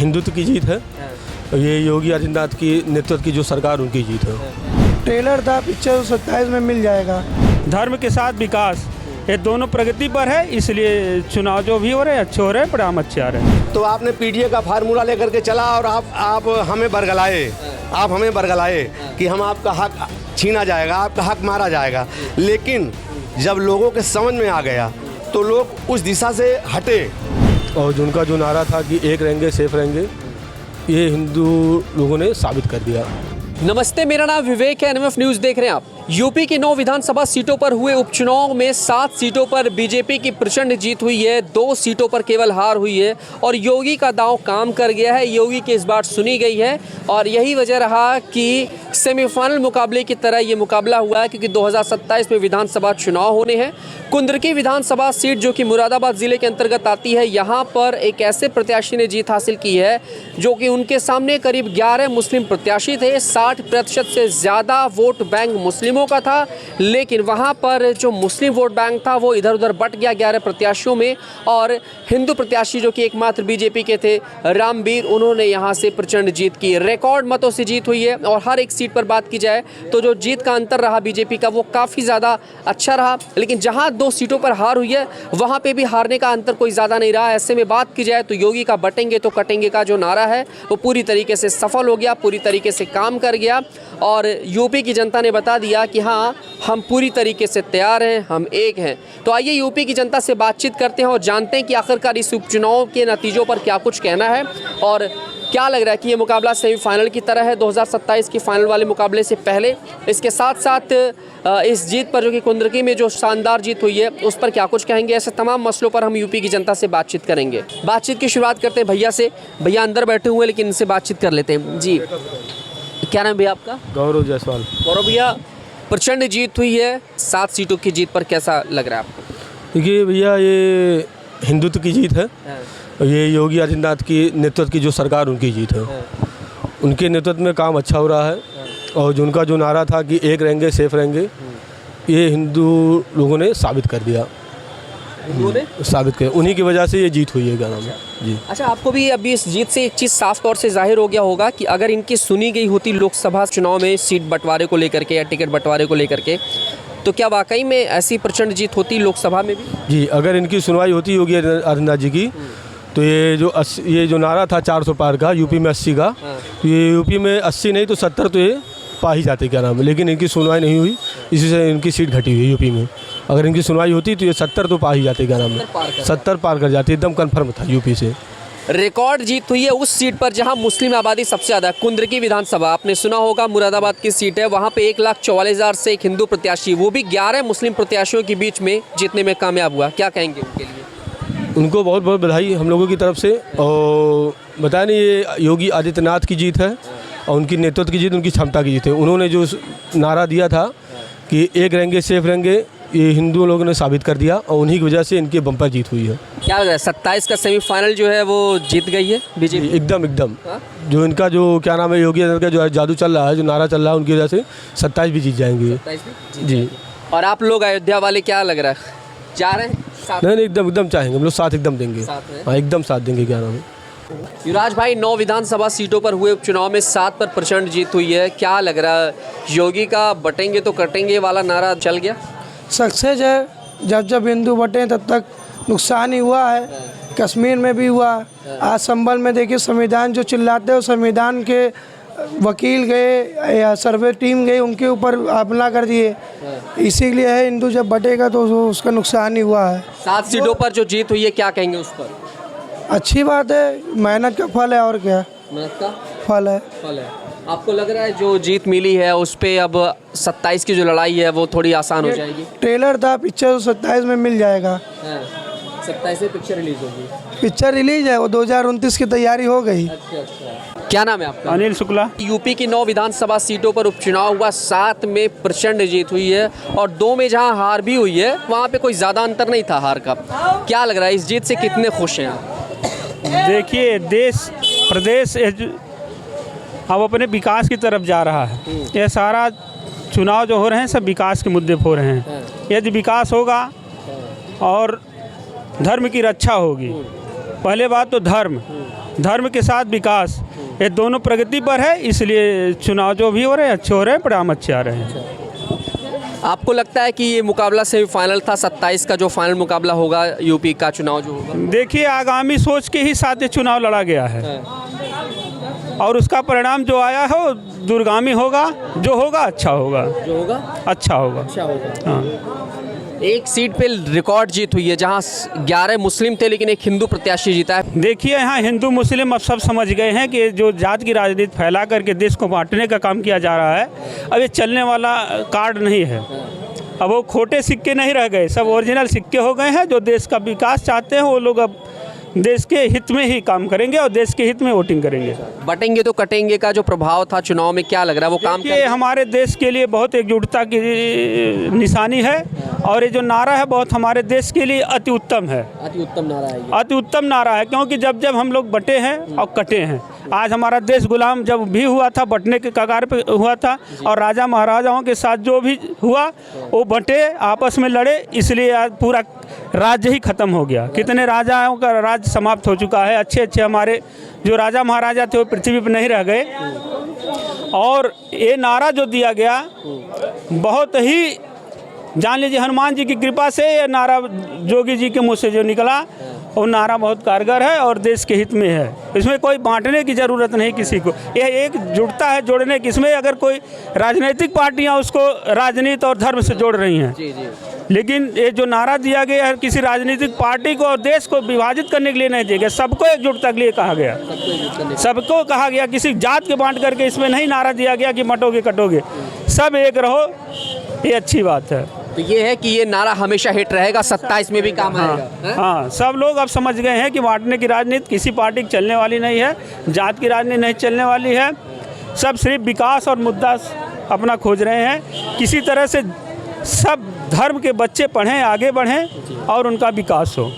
हिंदुत्व की जीत है। ये योगी आदित्यनाथ की नेतृत्व की जो सरकार, उनकी जीत है। ट्रेलर था, पिक्चर 27 में मिल जाएगा। धर्म के साथ विकास, ये दोनों प्रगति पर है, इसलिए चुनाव जो भी हो रहे हैं अच्छे हो रहे हैं, परिणाम अच्छे आ रहे हैं। तो आपने पीडीए का फार्मूला लेकर के चला और आप हमें बरगलाए कि हम आपका हक छीना जाएगा, आपका हक मारा जाएगा। लेकिन जब लोगों के समझ में आ गया तो लोग उस दिशा से हटे। और उनका जो नारा था कि एक रहेंगे सेफ रहेंगे, ये हिंदू लोगों ने साबित कर दिया। नमस्ते, मेरा नाम विवेक है। एनएमएफ न्यूज़ देख रहे हैं आप। यूपी की 9 विधानसभा सीटों पर हुए उपचुनाव में 7 सीटों पर बीजेपी की प्रचंड जीत हुई है, 2 सीटों पर केवल हार हुई है और योगी का दांव काम कर गया है। योगी की इस बार सुनी गई है और यही वजह रहा कि सेमीफाइनल मुकाबले की तरह ये मुकाबला हुआ है, क्योंकि 2027 में विधानसभा चुनाव होने हैं। कुंदरकी विधानसभा सीट जो कि मुरादाबाद ज़िले के अंतर्गत आती है, यहाँ पर एक ऐसे प्रत्याशी ने जीत हासिल की है जो कि उनके सामने करीब 11 मुस्लिम प्रत्याशी थे। 60% से ज़्यादा वोट बैंक मुस्लिमों का था, लेकिन वहाँ पर जो मुस्लिम वोट बैंक था वो इधर उधर बट गया 11 प्रत्याशियों में। और हिंदू प्रत्याशी जो कि एकमात्र बीजेपी के थे, रामवीर, उन्होंने यहाँ से प्रचंड जीत की। रिकॉर्ड मतों से जीत हुई है और हर एक सीट पर बात की जाए तो जो जीत का अंतर रहा बीजेपी का, वो काफ़ी ज़्यादा अच्छा रहा। लेकिन जहाँ 2 सीटों पर हार हुई है, वहाँ पे भी हारने का अंतर कोई ज़्यादा नहीं रहा। ऐसे में बात की जाए तो योगी का बटेंगे तो कटेंगे का जो नारा है वो पूरी तरीके से सफल हो गया, पूरी तरीके से काम कर गया और यूपी की जनता ने बता दिया कि हाँ, हम पूरी तरीके से तैयार हैं, हम एक हैं। तो आइए यूपी की जनता से बातचीत करते हैं और जानते हैं कि आखिरकार इस उपचुनाव के नतीजों पर क्या कुछ कहना है और क्या लग रहा है कि ये मुकाबला सेमीफाइनल की तरह है 2027 की फाइनल वाले मुकाबले से पहले। इसके साथ साथ इस जीत पर, जो कि कुंदरकी में जो शानदार जीत हुई है, उस पर क्या कुछ कहेंगे। ऐसे तमाम मसलों पर हम यूपी की जनता से बातचीत करेंगे। बातचीत की शुरुआत करते हैं भैया से। भैया अंदर बैठे हुए हैं, लेकिन इनसे बातचीत कर लेते हैं। जी, क्या नाम भैया आपका? गौरव जायसवाल। गौरव भैया, प्रचंड जीत हुई है, 7 सीटों की जीत पर कैसा लग रहा है आपको? देखिए भैया, ये हिंदुत्व की जीत है। ये योगी आदित्यनाथ की नेतृत्व की जो सरकार, उनकी जीत है। उनके नेतृत्व में काम अच्छा हो रहा है और जो उनका जो नारा था कि एक रहेंगे सेफ रहेंगे, ये हिंदू लोगों ने साबित कर दिया। साबित किया, उन्हीं की वजह से ये जीत हुई है। क्या नाम है जी? अच्छा, आपको भी अभी इस जीत से एक चीज़ साफ तौर से जाहिर हो गया होगा कि अगर इनकी सुनी गई होती लोकसभा चुनाव में सीट बंटवारे को लेकर के या टिकट बंटवारे को लेकर के, तो क्या वाकई में ऐसी प्रचंड जीत होती लोकसभा में भी? जी, अगर इनकी सुनवाई होती योगी आदित्यनाथ जी की, तो ये जो नारा था 400 पार का, यूपी में 80 का, तो ये यूपी में 80 नहीं तो 70 तो ये पा ही जाते। क्या नाम है, लेकिन इनकी सुनवाई नहीं हुई, इसी से इनकी सीट घटी हुई यूपी में। अगर इनकी सुनवाई होती तो ये 70 तो पा ही जाते। क्या नाम है, 70 पार कर जाते, एकदम कन्फर्म था यूपी से। रिकॉर्ड जीत हुई है उस सीट पर जहां मुस्लिम आबादी सबसे ज़्यादा। कुंदरकी विधानसभा आपने सुना होगा, मुरादाबाद की सीट है, वहां पे 1,44,000 से एक हिंदू प्रत्याशी, वो भी 11 मुस्लिम प्रत्याशियों के बीच में जीतने में कामयाब हुआ। क्या कहेंगे उनके लिए? उनको बहुत बहुत बधाई हम लोगों की तरफ से। और बताया नहीं, ये योगी आदित्यनाथ की जीत है और उनकी नेतृत्व की जीत, उनकी क्षमता की जीत है। उन्होंने जो नारा दिया था कि एक रहेंगे सेफ रहेंगे, ये हिंदू लोगों ने साबित कर दिया और उन्हीं की वजह से इनकी बम्पर जीत हुई है। क्या लग रहा है, 27 का सेमीफाइनल जो है वो जीत गई है बीजेपी? एकदम जो इनका जो क्या नाम है, योगी आदित्यनाथ का जो जादू चल रहा है, जो नारा चल रहा है, उनकी वजह से 27 भी जीत जाएंगे जी। और आप लोग अयोध्या वाले, क्या लग रहा है, जा रहे हैं? नहीं, एकदम चाहेंगे हम लोग, साथ एकदम देंगे। हाँ, एकदम साथ देंगे। क्या नाम है युवराज भाई, 9 विधानसभा सीटों पर हुए उपचुनाव में 7 पर प्रचंड जीत हुई है। क्या लग रहा है, योगी का बटेंगे तो कटेंगे वाला नारा चल गया? सक्सेस है। जब हिंदू बटे तब तक नुकसान ही हुआ है। कश्मीर में भी हुआ। आज संभल में देखिए, संविधान जो चिल्लाते हैं, संविधान के वकील गए या सर्वे टीम गई, उनके ऊपर हमला कर दिए। इसीलिए है, हिंदू जब बटेगा तो उसका नुकसान ही हुआ है। 7 सीटों पर जो जीत हुई है, क्या कहेंगे उस पर? अच्छी बात है, मेहनत का फल है, और क्या, मेहनत का फल है। आपको लग रहा है जो जीत मिली है उस पे अब 27 की जो लड़ाई है वो थोड़ी आसान हो जाएगी? ट्रेलर था, पिक्चर 27 में मिल जाएगा। 27 से पिक्चर रिलीज होगी? पिक्चर रिलीज है, वो 2029 की तैयारी हो गई। अच्छा। क्या नाम है आपका? अनिल शुक्ला। यूपी की 9 विधानसभा सीटों पर उपचुनाव हुआ, 7 में प्रचंड जीत हुई है और 2 में जहां हार भी हुई है, वहां पे कोई ज़्यादा अंतर नहीं था हार का। क्या लग रहा है, इस जीत से कितने खुश हैं आप? देखिए, देश प्रदेश अब अपने विकास की तरफ जा रहा है। ये सारा चुनाव जो हो रहे हैं सब विकास के मुद्दे पर हो रहे हैं। यदि विकास होगा और धर्म की रक्षा होगी, पहले बात तो धर्म, धर्म के साथ विकास, ये दोनों प्रगति पर है। इसलिए चुनाव जो भी हो रहे हैं अच्छे हो रहे हैं, परिणाम अच्छे आ रहे हैं। आपको लगता है कि ये मुकाबला सेमीफाइनल था, 27 का जो फाइनल मुकाबला होगा यूपी का चुनाव जो होगा? देखिए, आगामी सोच के ही साथ ये चुनाव लड़ा गया है और उसका परिणाम जो आया है वो दूरगामी होगा। जो होगा अच्छा होगा, जो होगा अच्छा होगा। अच्छा होगा। हाँ, एक सीट पे रिकॉर्ड जीत हुई है जहां 11 मुस्लिम थे लेकिन एक हिंदू प्रत्याशी जीता है। देखिए, यहाँ हिंदू मुस्लिम अब सब समझ गए हैं कि जो जात की राजनीति फैला करके देश को बांटने का काम किया जा रहा है, अब ये चलने वाला कार्ड नहीं है। अब वो खोटे सिक्के नहीं रह गए, सब ओरिजिनल सिक्के हो गए हैं। जो देश का विकास चाहते हैं वो लोग अब देश के हित में ही काम करेंगे और देश के हित में वोटिंग करेंगे। बटेंगे तो कटेंगे का जो प्रभाव था चुनाव में, क्या लग रहा है वो काम ये हमारे देश के लिए बहुत एकजुटता की निशानी है और ये जो नारा है बहुत हमारे देश के लिए अति उत्तम है। अति उत्तम नारा है ये। अति उत्तम नारा है, क्योंकि जब जब हम लोग बटे हैं और कटे हैं। आज हमारा देश गुलाम जब भी हुआ था, बटने के कगार पे हुआ था और राजा महाराजाओं के साथ जो भी हुआ वो बटे, आपस में लड़े, इसलिए आज पूरा राज्य ही खत्म हो गया। कितने राजाओं का राज्य समाप्त हो चुका है। अच्छे अच्छे हमारे जो राजा महाराजा थे वो पृथ्वी पर नहीं रह गए। और ये नारा जो दिया गया बहुत ही, जान लीजिए हनुमान जी की कृपा से ये नारा जोगी जी के मुँह से जो निकला वो नारा बहुत कारगर है और देश के हित में है। इसमें कोई बांटने की ज़रूरत नहीं किसी को, यह एक जुड़ता है जोड़ने की। इसमें अगर कोई राजनीतिक पार्टियां उसको राजनीति और धर्म से जोड़ रही हैं, लेकिन ये जो नारा दिया गया है किसी राजनीतिक पार्टी को और देश को विभाजित करने के लिए नहीं दिया गया, सबको एकजुटता के लिए कहा गया। सबको कहा गया, किसी जात के बांट करके इसमें नहीं नारा दिया गया कि मटोगे कटोगे, सब एक रहो। ये अच्छी बात है। तो ये है कि ये नारा हमेशा हिट रहेगा, 27 में भी काम आएगा। हाँ, सब लोग अब समझ गए हैं कि बांटने की राजनीति किसी पार्टी की चलने वाली नहीं है, जात की राजनीति नहीं चलने वाली है। सब सिर्फ विकास और मुद्दा अपना खोज रहे हैं। किसी तरह से सब धर्म के बच्चे पढ़ें, आगे बढ़ें और उनका विकास हो।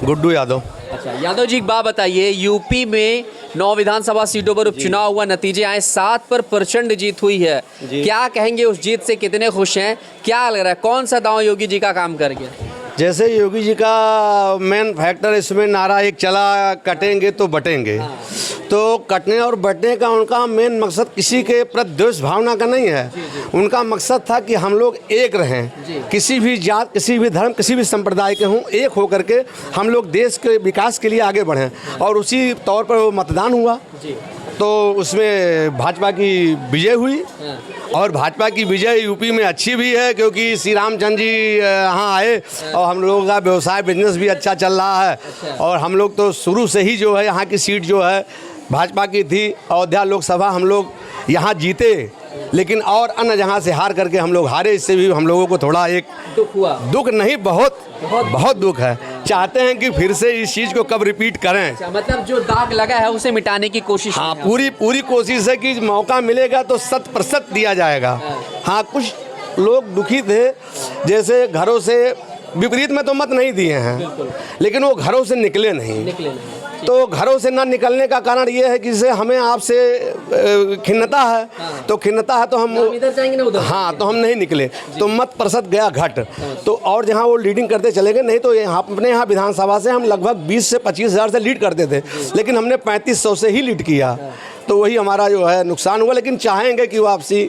गुड्डू यादव। अच्छा, यादव जी एक बात बताइए, यूपी में 9 विधानसभा सीटों पर उपचुनाव हुआ, नतीजे आए, 7 पर प्रचंड जीत हुई है। क्या कहेंगे उस जीत से, कितने खुश हैं, क्या लग रहा है, कौन सा दांव योगी जी का काम कर गया? जैसे योगी जी का मेन फैक्टर इसमें नारा एक चला, कटेंगे तो बटेंगे। तो कटने और बटने का उनका मेन मकसद किसी के प्रति द्वेष भावना का नहीं है। उनका मकसद था कि हम लोग एक रहें, किसी भी जात, किसी भी धर्म, किसी भी संप्रदाय के हों, एक होकर के हम लोग देश के विकास के लिए आगे बढ़ें। और उसी तौर पर वो मतदान हुआ तो उसमें भाजपा की विजय हुई। और भाजपा की विजय यूपी में अच्छी भी है क्योंकि श्री रामचंद्र जी यहाँ आए और हम लोगों का व्यवसाय बिजनेस भी अच्छा चल रहा है। और हम लोग तो शुरू से ही जो है यहाँ की सीट जो है भाजपा की थी। अयोध्या लोकसभा हम लोग यहाँ जीते, लेकिन और अन्य जगह से हार करके हम लोग हारे। इससे भी हम लोगों को थोड़ा एक दुख हुआ। दुख नहीं, बहुत दुख है। चाहते हैं कि फिर से इस चीज़ को कब रिपीट करें। अच्छा, मतलब जो दाग लगा है उसे मिटाने की कोशिश। हाँ, पूरी कोशिश है कि मौका मिलेगा तो 100% दिया जाएगा। हाँ, कुछ लोग दुखी थे, जैसे घरों से विपरीत में तो मत नहीं दिए हैं, लेकिन वो घरों से निकले नहीं। तो घरों से ना निकलने का कारण ये है कि जैसे हमें आपसे खिन्नता है। हाँ। तो खिन्नता है तो हम इधर जाएंगे ना उधर। हाँ, तो हम नहीं निकले। तो मत प्रतिशत गया घट। तो और जहाँ वो लीडिंग करते चले गए, नहीं तो यहाँ अपने यहाँ विधानसभा से हम लगभग 20 से 25 हज़ार से लीड करते थे, लेकिन हमने 3500 से ही लीड किया। तो वही हमारा जो है नुकसान हुआ, लेकिन चाहेंगे कि वापसी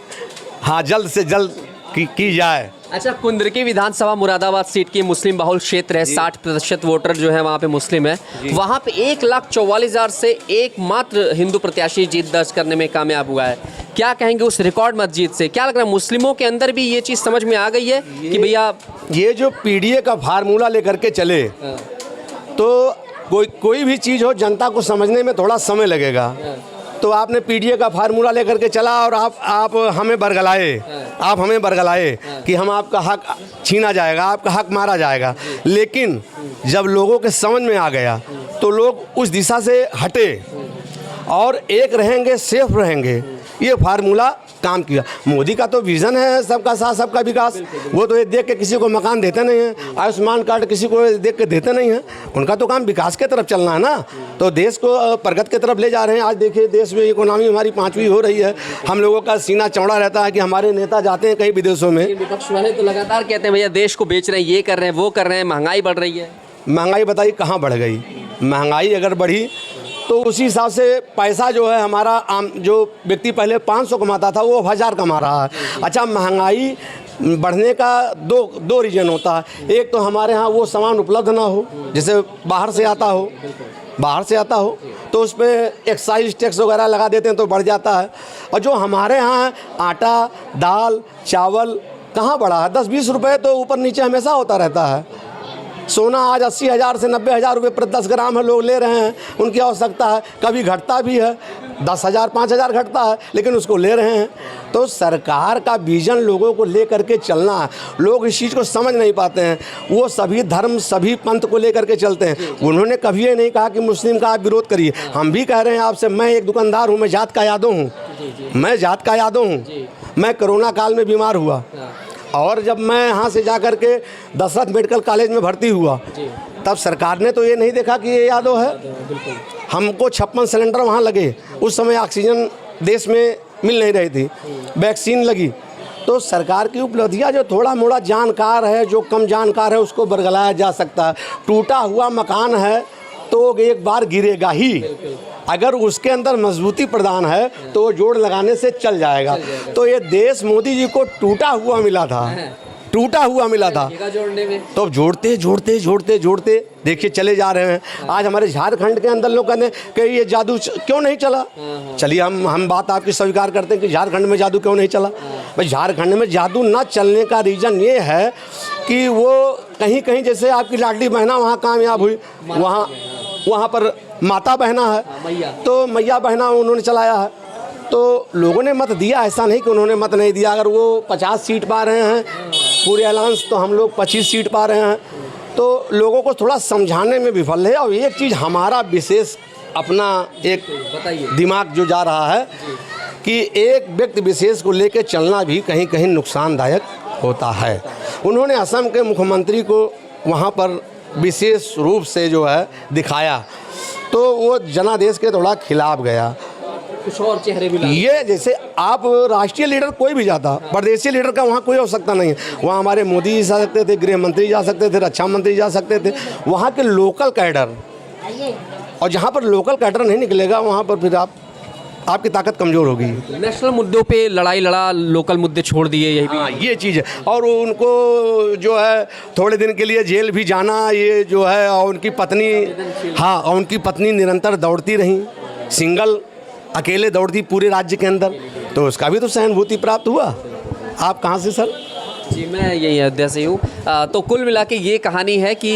हाँ जल्द से जल्द की जाए। अच्छा, कुंदरकी विधानसभा मुरादाबाद सीट की मुस्लिम बहुल क्षेत्र है, 60% वोटर जो है वहाँ पे मुस्लिम है। वहाँ पे 1,44,000 से एकमात्र हिंदू प्रत्याशी जीत दर्ज करने में कामयाब हुआ है। क्या कहेंगे उस रिकॉर्ड मत जीत से? क्या लग रहा है मुस्लिमों के अंदर भी ये चीज़ समझ में आ गई है कि भैया ये जो पीडीए का फार्मूला लेकर के चले तो कोई भी चीज़ हो जनता को समझने में थोड़ा समय लगेगा। तो आपने पीडीए का फार्मूला लेकर के चला और आप हमें बरगलाए कि हम आपका हक छीना जाएगा, आपका हक मारा जाएगा। लेकिन जब लोगों के समझ में आ गया तो लोग उस दिशा से हटे और एक रहेंगे, सेफ रहेंगे। ये फार्मूला काम किया। मोदी का तो विज़न है सबका साथ सबका विकास। वो तो ये देख के किसी को मकान देते नहीं हैं, आयुष्मान कार्ड किसी को देख के देते नहीं हैं। उनका तो काम विकास के तरफ चलना है ना। तो देश को प्रगति की तरफ ले जा रहे हैं। आज देखिए देश में इकोनॉमी हमारी 5वीं हो रही है। हम लोगों का सीना चौड़ा रहता है कि हमारे नेता जाते हैं कई विदेशों में। विपक्ष वाले तो लगातार कहते हैं भैया देश को बेच रहे हैं, ये कर रहे हैं, वो कर रहे हैं, महंगाई बढ़ रही है। महंगाई बताइए कहाँ बढ़ गई? महंगाई अगर बढ़ी तो उसी हिसाब से पैसा जो है हमारा आम जो व्यक्ति पहले 500 कमाता था वो 1000 कमा रहा है। अच्छा, महंगाई बढ़ने का दो रीज़न होता है। एक तो हमारे यहाँ वो सामान उपलब्ध ना हो, जैसे बाहर से आता हो तो उस पर एक्साइज टैक्स वगैरह लगा देते हैं तो बढ़ जाता है। और जो हमारे यहाँ आटा, दाल, चावल कहाँ बढ़ा है, 10-20 रुपये तो ऊपर नीचे हमेशा होता रहता है। सोना आज 80,000 से 90,000 रुपये प्रति 10 ग्राम है, लोग ले रहे हैं, उनकी आवश्यकता है। कभी घटता भी है, 10,000 5,000 घटता है, लेकिन उसको ले रहे हैं। तो सरकार का विजन लोगों को ले करके चलना है। लोग इस चीज़ को समझ नहीं पाते हैं। वो सभी धर्म, सभी पंथ को ले करके चलते हैं। उन्होंने कभी ये नहीं कहा कि मुस्लिम का आप विरोध करिए। हम भी कह रहे हैं आपसे, मैं एक दुकानदार हूँ, मैं जात का यादव हूँ, मैं कोरोना काल में बीमार हुआ और जब मैं यहाँ से जा कर के दशरथ मेडिकल कॉलेज में भर्ती हुआ तब सरकार ने तो ये नहीं देखा कि ये यादव है। हमको 56 सिलेंडर वहाँ लगे। उस समय ऑक्सीजन देश में मिल नहीं रही थी, वैक्सीन लगी। तो सरकार की उपलब्धियाँ, जो थोड़ा मोड़ा जानकार है, जो कम जानकार है, उसको बरगलाया जा सकता है। टूटा हुआ मकान है तो एक बार गिरेगा ही, अगर उसके अंदर मजबूती प्रदान है तो जोड़ लगाने से चल जाएगा। तो ये देश मोदी जी को टूटा हुआ मिला था, जोड़ने में तो जोड़ते देखिए चले जा रहे हैं। आज हमारे झारखंड के अंदर लोग कहते हैं कि ये जादू क्यों नहीं चला। चलिए हम बात आपकी स्वीकार करते हैं कि झारखंड में जादू क्यों नहीं चला। भाई, झारखंड में जादू ना चलने का रीज़न ये है कि वो कहीं जैसे आपकी लाडली बहना वहाँ कामयाब हुई, वहाँ पर माता बहना है, तो मैया बहना उन्होंने चलाया है, तो लोगों ने मत दिया। ऐसा नहीं कि उन्होंने मत नहीं दिया। अगर वो 50 सीट पा रहे हैं पूरे अलायंस, तो हम लोग 25 सीट पा रहे हैं। तो लोगों को थोड़ा समझाने में विफल है। और एक चीज़ हमारा विशेष अपना एक दिमाग जो जा रहा है कि एक व्यक्ति विशेष को लेकर चलना भी कहीं नुकसानदायक होता है। उन्होंने असम के मुख्यमंत्री को वहाँ पर विशेष रूप से जो है दिखाया, तो वो जनादेश के थोड़ा खिलाफ गया। कुछ और चेहरे भी ये जैसे आप राष्ट्रीय लीडर कोई भी जाता, प्रदेशीय लीडर का वहाँ कोई आवश्यकता नहीं है। वहाँ हमारे मोदी जी जा सकते थे, गृह मंत्री जा सकते थे, रक्षा मंत्री जा सकते थे, वहाँ के लोकल कैडर। और जहाँ पर लोकल कैडर नहीं निकलेगा वहाँ पर फिर आपकी ताकत कमज़ोर होगी। नेशनल मुद्दों पे लड़ाई लड़ा, लोकल मुद्दे छोड़ दिए, यही भी। हाँ, ये चीज़ है। और उनको जो है थोड़े दिन के लिए जेल भी जाना, ये जो है, और उनकी पत्नी निरंतर दौड़ती रहीं, सिंगल अकेले दौड़ती पूरे राज्य के अंदर, तो उसका भी तो सहानुभूति प्राप्त हुआ। आप कहाँ से सर? जी, मैं यही अयोध्या से हूँ। तो कुल मिला के ये कहानी है कि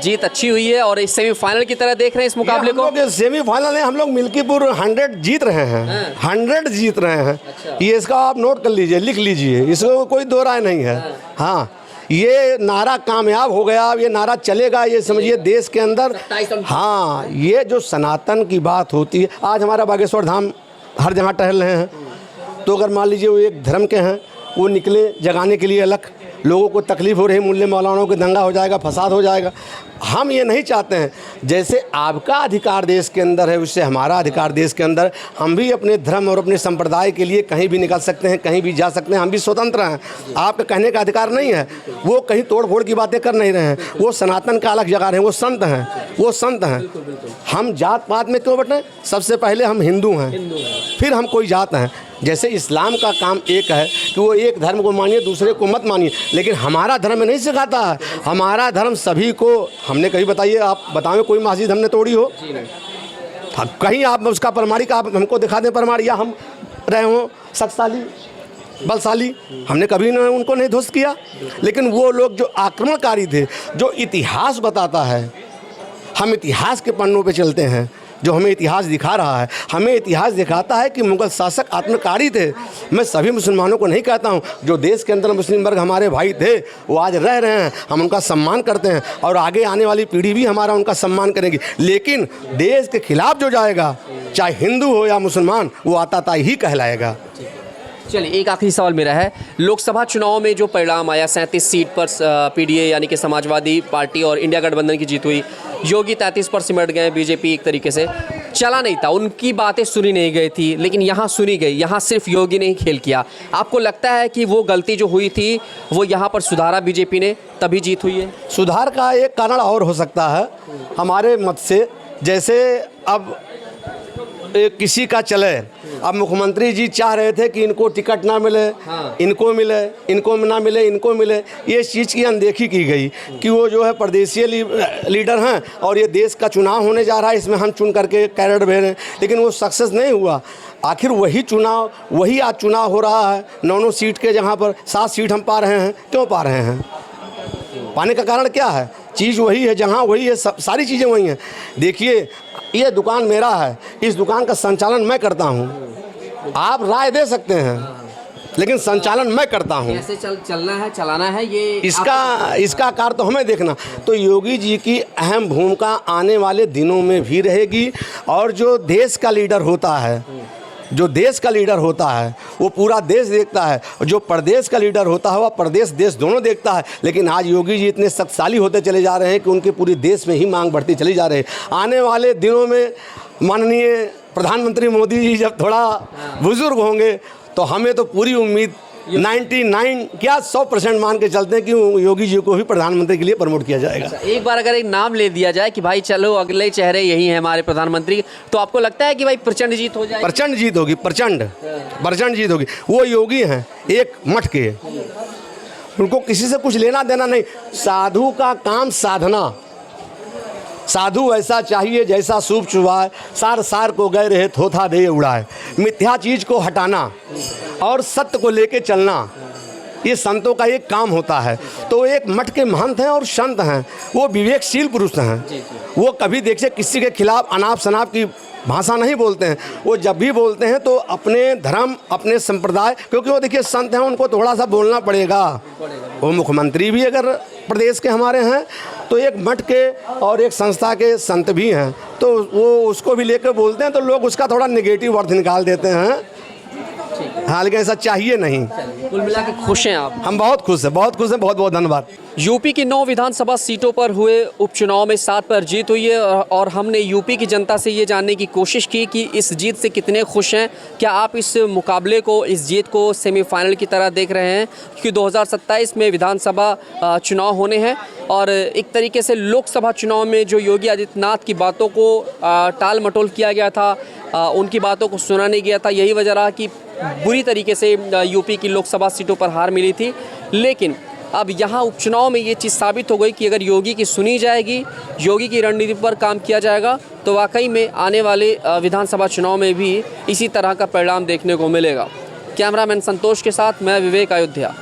जीत अच्छी हुई है और इस सेमीफाइनल की तरह देख रहे हैं इस मुकाबले को। सेमीफाइनल में हम लोग मिल्कीपुर 100 जीत रहे हैं, 100 जीत रहे हैं। अच्छा। ये इसका आप नोट कर लीजिए, लिख लीजिए, इसमें कोई दो राय नहीं है। हाँ, ये नारा कामयाब हो गया, ये नारा चलेगा, ये समझिए देश के अंदर। हाँ, ये जो सनातन की बात होती है, आज हमारा बागेश्वर धाम हर जगह टहल रहे हैं, तो अगर मान लीजिए वो एक धर्म के हैं, वो निकले जगाने के लिए अलग, लोगों को तकलीफ़ हो रही, मुल्ले मौलानाओं के दंगा हो जाएगा, फसाद हो जाएगा। हम ये नहीं चाहते हैं। जैसे आपका अधिकार देश के अंदर है, उससे हमारा अधिकार देश के अंदर। हम भी अपने धर्म और अपने संप्रदाय के लिए कहीं भी निकल सकते हैं, कहीं भी जा सकते हैं, हम भी स्वतंत्र हैं। आपका कहने का अधिकार नहीं है। वो कहीं तोड़ फोड़ की बातें कर नहीं रहे हैं, वो सनातन का अलग जगह रहे हैं, वो संत हैं। हम जात पात में क्यों बटें? सबसे पहले हम हिंदू हैं, फिर हम कोई जात हैं। जैसे इस्लाम का काम एक है कि वो एक धर्म को मानिए, दूसरे को मत मानिए, लेकिन हमारा धर्म नहीं सिखाता है। हमारा धर्म सभी को, हमने कहीं बताइए, आप बताएं कोई मस्जिद हमने तोड़ी हो? कहीं आप उसका प्रमाणिक आप हमको दिखा दें प्रमाण, या हम रहे हों शक्तिशाली बलशाली, हमने कभी उनको नहीं ध्वस्त किया। लेकिन वो लोग जो आक्रमणकारी थे, जो इतिहास बताता है, हम इतिहास के पन्नों पे चलते हैं, जो हमें इतिहास दिखा रहा है। हमें इतिहास दिखाता है कि मुग़ल शासक आत्मकारी थे। मैं सभी मुसलमानों को नहीं कहता हूँ, जो देश के अंदर मुस्लिम वर्ग हमारे भाई थे वो आज रह रहे हैं, हम उनका सम्मान करते हैं और आगे आने वाली पीढ़ी भी हमारा उनका सम्मान करेगी। लेकिन देश के खिलाफ जो जाएगा, चाहे हिंदू हो या मुसलमान, वो आताताई ही कहलाएगा। चलिए, एक आखिरी सवाल मेरा है। लोकसभा चुनाव में जो परिणाम आया, 37 सीट पर पीडीए यानी कि समाजवादी पार्टी और इंडिया गठबंधन की जीत हुई। योगी 33 पर सिमट गए, बीजेपी एक तरीके से चला नहीं था, उनकी बातें सुनी नहीं गई थी, लेकिन यहाँ सुनी गई। यहाँ सिर्फ योगी ने ही खेल किया। आपको लगता है कि वो गलती जो हुई थी वो यहाँ पर सुधारा बीजेपी ने, तभी जीत हुई है? सुधार का एक कारण और हो सकता है हमारे मत से, जैसे अब किसी का चले, अब मुख्यमंत्री जी चाह रहे थे कि इनको टिकट ना मिले, इनको मिले, इनको ना मिले, इनको मिले, ये चीज़ की अनदेखी की गई कि वो जो है प्रदेशीय लीडर हैं और ये देश का चुनाव होने जा रहा है, इसमें हम चुन करके कैडेट भेज रहे हैं, लेकिन वो सक्सेस नहीं हुआ। आखिर वही आज चुनाव हो रहा है 9 सीट के, जहाँ पर 7 सीट हम पा रहे हैं। क्यों पा रहे हैं? पाने का कारण क्या है? चीज़ वही है, जहाँ वही है, सारी चीज़ें वही हैं। देखिए, ये दुकान मेरा है, इस दुकान का संचालन मैं करता हूँ। आप राय दे सकते हैं, लेकिन संचालन मैं करता हूँ। कैसे चलना है, चलाना है, ये इसका कार्य तो हमें देखना। तो योगी जी की अहम भूमिका आने वाले दिनों में भी रहेगी। और जो देश का लीडर होता है, वो पूरा देश देखता है, और जो प्रदेश का लीडर होता है वह प्रदेश देश दोनों देखता है। लेकिन आज योगी जी इतने शक्तिशाली होते चले जा रहे हैं कि उनके पूरे देश में ही मांग बढ़ती चली जा रही है। आने वाले दिनों में माननीय प्रधानमंत्री मोदी जी जब थोड़ा बुजुर्ग होंगे तो हमें तो पूरी उम्मीद 99 क्या 100% मान के चलते हैं कि योगी जी को भी प्रधानमंत्री के लिए प्रमोट किया जाएगा। एक बार अगर एक नाम ले दिया जाए कि भाई चलो अगले चेहरे यही हैं हमारे प्रधानमंत्री, तो आपको लगता है कि भाई प्रचंड जीत हो जाएगी? प्रचंड जीत होगी, प्रचंड जीत होगी। वो योगी हैं एक मठ के, उनको किसी से कुछ लेना देना नहीं। साधु का काम साधना, साधु ऐसा चाहिए जैसा सूप चुभाए, सार को गए रहे थोथा दे उड़ाए। मिथ्या चीज़ को हटाना और सत्य को लेके चलना, ये संतों का एक काम होता है। तो एक मठ के महंत हैं और संत हैं, वो विवेकशील पुरुष हैं। वो कभी देखिए किसी के खिलाफ अनाप शनाप की भाषा नहीं बोलते हैं। वो जब भी बोलते हैं तो अपने धर्म, अपने संप्रदाय, क्योंकि वो देखिए संत हैं, उनको थोड़ा सा बोलना पड़ेगा। वो मुख्यमंत्री भी अगर प्रदेश के हमारे हैं तो एक मठ के और एक संस्था के संत भी हैं, तो वो उसको भी लेकर बोलते हैं तो लोग उसका थोड़ा नेगेटिव अर्थ निकाल देते हैं। हाँ, लेकिन ऐसा चाहिए नहीं। कुल मिला के खुश हैं आप? हम बहुत खुश हैं, बहुत खुश हैं। बहुत बहुत धन्यवाद। यूपी की 9 विधानसभा सीटों पर हुए उपचुनाव में 7 पर जीत हुई है और हमने यूपी की जनता से ये जानने की कोशिश की कि इस जीत से कितने खुश हैं। क्या आप इस मुकाबले को, इस जीत को सेमीफाइनल की तरह देख रहे हैं? क्योंकि 2027 में विधानसभा चुनाव होने हैं और एक तरीके से लोकसभा चुनाव में जो योगी आदित्यनाथ की बातों को टाल मटोल किया गया था, उनकी बातों को सुना नहीं गया था। यही वजह रहा कि बुरी तरीके से यूपी की लोकसभा सीटों पर हार मिली थी। लेकिन अब यहाँ उपचुनाव में ये चीज़ साबित हो गई कि अगर योगी की सुनी जाएगी, योगी की रणनीति पर काम किया जाएगा, तो वाकई में आने वाले विधानसभा चुनाव में भी इसी तरह का परिणाम देखने को मिलेगा। कैमरामैन संतोष के साथ मैं विवेक अयोध्या।